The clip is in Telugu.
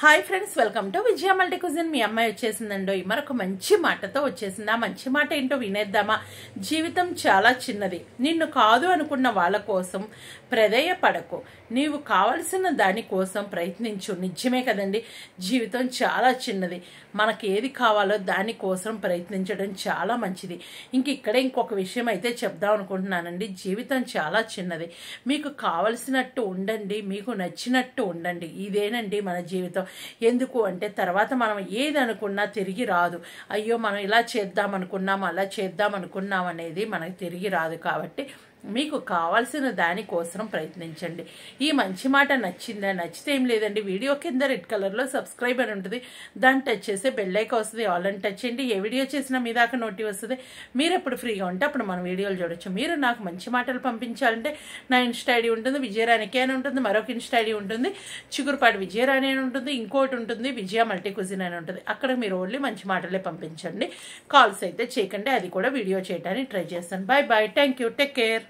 Hi friends, welcome to Vijaya multi cuisine. మీ అమ్మాయి వచ్చేసిందండో మరొక మంచి మాటతో వచ్చేసింది. ఆ మంచి మాట ఏంటో వినేద్దామా? జీవితం చాలా చిన్నది. నిన్ను కాదు అనుకున్న వాళ్ళ కోసం ప్రధేయపడకు. నీవు కావలసిన దానికోసం ప్రయత్నించు. నిజమే కదండి, జీవితం చాలా చిన్నది. మనకి ఏది కావాలో దానికోసం ప్రయత్నించడం చాలా మంచిది. ఇక్కడే ఇంకొక విషయం అయితే చెప్దాం అనుకుంటున్నానండి. జీవితం చాలా చిన్నది. మీకు కావలసినట్టు ఉండండి, మీకు నచ్చినట్టు ఉండండి. ఇదేనండి మన జీవితం. ఎందుకు అంటే తర్వాత మనం ఏది అనుకున్నా తిరిగి రాదు. అయ్యో మనం ఇలా చేద్దాం అనుకున్నాం, అలా చేద్దాం అనుకున్నాం అనేది మనకు తిరిగి రాదు. కాబట్టి మీకు కావాల్సిన దానికోసం ప్రయత్నించండి. ఈ మంచి మాట నచ్చిందా? నచ్చితే ఏం లేదండి, వీడియో కింద రెడ్ కలర్లో సబ్స్క్రైబ్ అని ఉంటుంది, దాన్ని టచ్ చేస్తే బెల్ ఐకాన్ వస్తుంది. ఆల్ అని టచ్ చేయండి. ఏ వీడియో చేసినా మీ దాకా నోటి వస్తుంది. మీరు ఎప్పుడు ఫ్రీగా ఉంటే అప్పుడు మన వీడియోలు చూడొచ్చు. మీరు నాకు మంచి మాటలు పంపించాలంటే నా ఇన్స్టా ఐడి ఉంటుంది, విజయరాణికే అని ఉంటుంది. మరొక ఇన్స్టా ఐడి ఉంటుంది, చిగురుపాటి విజయరాణి అని ఉంటుంది. ఇంకోటి ఉంటుంది, విజయ మల్టీ కుజిన్ అని ఉంటుంది. అక్కడ మీరు ఓన్లీ మంచి మాటలే పంపించండి. కాల్స్ అయితే చేయకండి, అది కూడా వీడియో చేయడానికి ట్రై చేస్తాను. Bye bye, thank you, take care.